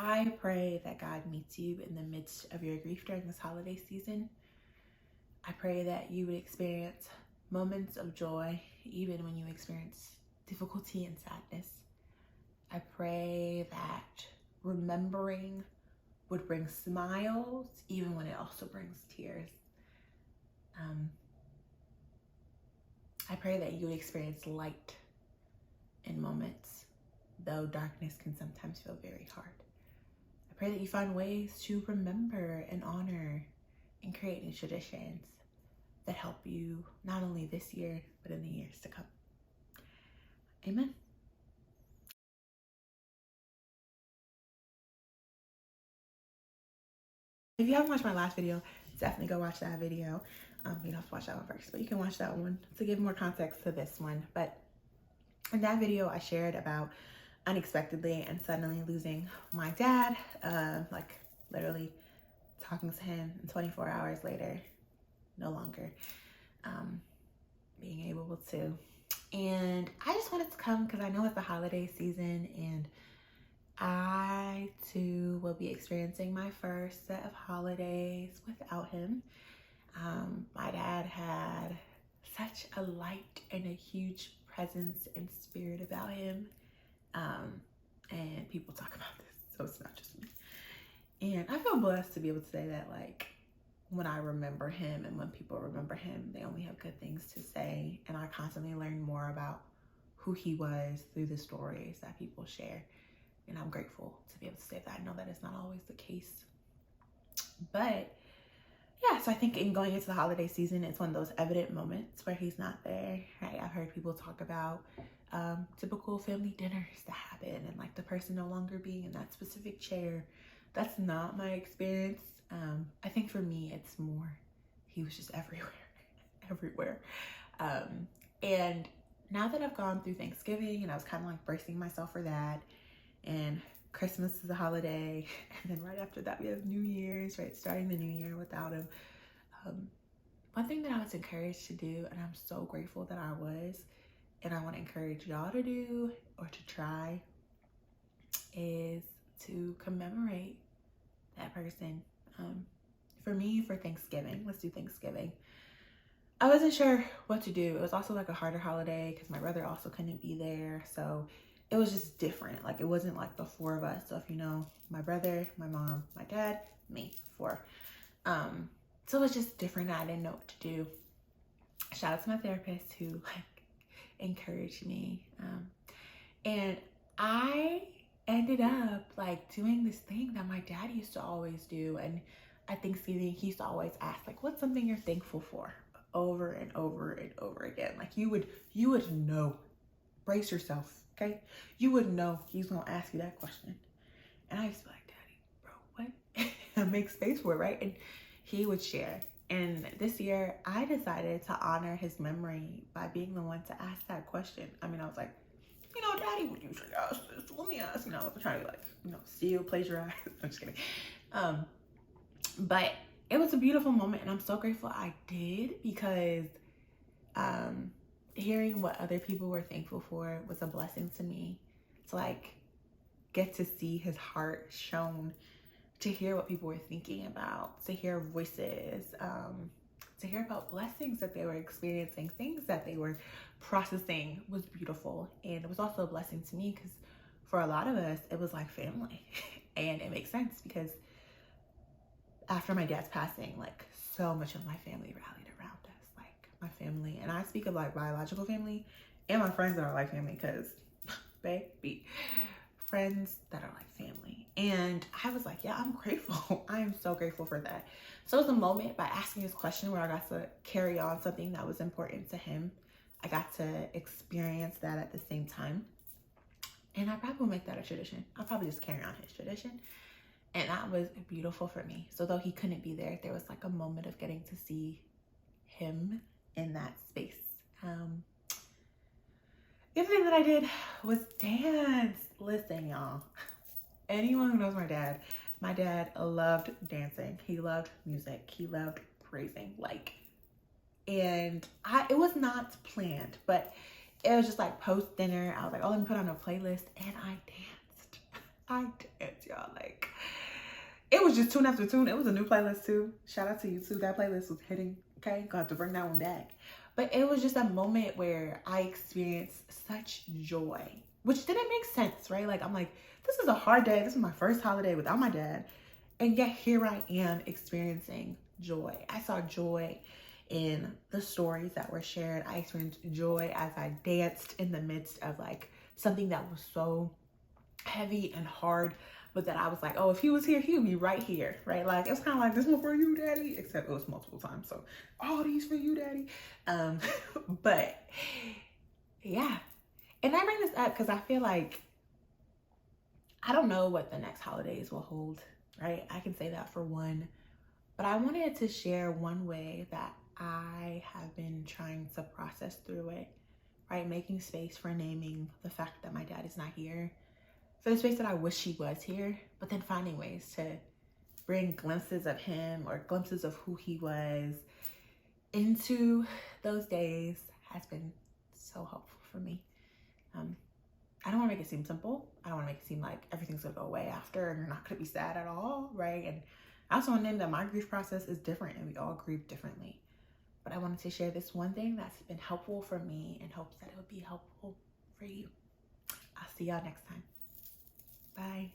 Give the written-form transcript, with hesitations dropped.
I pray that God meets you in the midst of your grief during this holiday season. I pray that you would experience moments of joy even when you experience difficulty and sadness. I pray that remembering would bring smiles even when it also brings tears. I pray that you would experience light in moments, though darkness can sometimes feel very hard. I pray that you find ways to remember and honor and create new traditions that help you not only this year, but in the years to come. Amen. If you haven't watched my last video, definitely go watch that video. You don't have to watch that one first, but you can watch that one to give more context to this one. But in that video, I shared about unexpectedly and suddenly losing my dad, like literally talking to him, and 24 hours later, no longer being able to. And I just wanted to come because I know it's the holiday season, and I too will be experiencing my first set of holidays without him. My dad had such a light and a huge presence and spirit about him. And people talk about this, so it's not just me. And I feel blessed to be able to say that, like, when I remember him and when people remember him, they only have good things to say. And I constantly learn more about who he was through the stories that people share. And I'm grateful to be able to say that. I know that it's not always the case. But yeah, so I think in going into the holiday season, it's one of those evident moments where he's not there, right? I've heard people talk about typical family dinners that happen and like the person no longer being in that specific chair. That's not my experience. I think for me, it's more, he was just everywhere. And now that I've gone through Thanksgiving and I was kind of like bracing myself for that, and Christmas is a holiday, and then right after that we have New Year's, right? Starting the new year without him. One thing that I was encouraged to do, and I'm so grateful that I was, and I want to encourage y'all to do or to try, is to commemorate that person. For me, for Thanksgiving, let's do Thanksgiving. I wasn't sure what to do. It was also like a harder holiday because my brother also couldn't be there. So it was just different. Like, it wasn't like the four of us. So if you know, my brother, my mom, my dad, me, four. So it was just different. I didn't know what to do. Shout out to my therapist who like encouraged me. And I ended up like doing this thing that my dad used to always do. And at Thanksgiving, he used to always ask, like, what's something you're thankful for? Over and over and over again. Like, you would know. Brace yourself, okay? You would know he's gonna ask you that question. And I used to be like, Daddy, bro, what? Make space for it, right? And he would share. And this year, I decided to honor his memory by being the one to ask that question. I mean, I was like, you know, Daddy would usually ask this. Let me ask, I'm trying to like, steal, plagiarize. I'm just kidding. But it was a beautiful moment, and I'm so grateful I did, because hearing what other people were thankful for was a blessing to me. To like get to see his heart shown, to hear what people were thinking about, to hear voices, to hear about blessings that they were experiencing, things that they were processing was beautiful. And it was also a blessing to me because for a lot of us, it was like family. And it makes sense because after my dad's passing, like, so much of my family rallied around us, like my family. And I speak of like biological family and my friends that are like family, because baby, friends that are like family. And I was like, yeah, I'm grateful. I am so grateful for that. So it was a moment by asking this question where I got to carry on something that was important to him. I got to experience that at the same time. And I probably will make that a tradition. I'll probably just carry on his tradition. And that was beautiful for me. So though he couldn't be there, there was like a moment of getting to see him in that space. The other thing that I did was dance. Listen, y'all, anyone who knows my dad loved dancing. He loved music. He loved praising. And it was not planned, but it was just like post dinner. I was like, oh, let me put on a playlist, and I danced. I danced, y'all. Like, it was just tune after tune. It was a new playlist too. Shout out to you too. That playlist was hitting. Okay, got to bring that one back. But it was just a moment where I experienced such joy, which didn't make sense, right? Like, I'm like, this is a hard day. This is my first holiday without my dad. And yet here I am experiencing joy. I saw joy in the stories that were shared. I experienced joy as I danced in the midst of like something that was so heavy and hard, but that I was like, oh, if he was here, he would be right here, right? Like, it's kind of like, this one for you, daddy, except it was multiple times. So all these for you, daddy. But yeah. And I bring this up because I feel like I don't know what the next holidays will hold, right? I can say that for one, but I wanted to share one way that I have been trying to process through it, right? Making space for naming the fact that my dad is not here, for the space that I wish he was here, but then finding ways to bring glimpses of him or glimpses of who he was into those days has been so helpful for me. I don't want to make it seem simple. I don't want to make it seem like everything's going to go away after and you're not going to be sad at all, right? And I also want to name that my grief process is different and we all grieve differently. But I wanted to share this one thing that's been helpful for me in hopes that it would be helpful for you. I'll see y'all next time. Bye.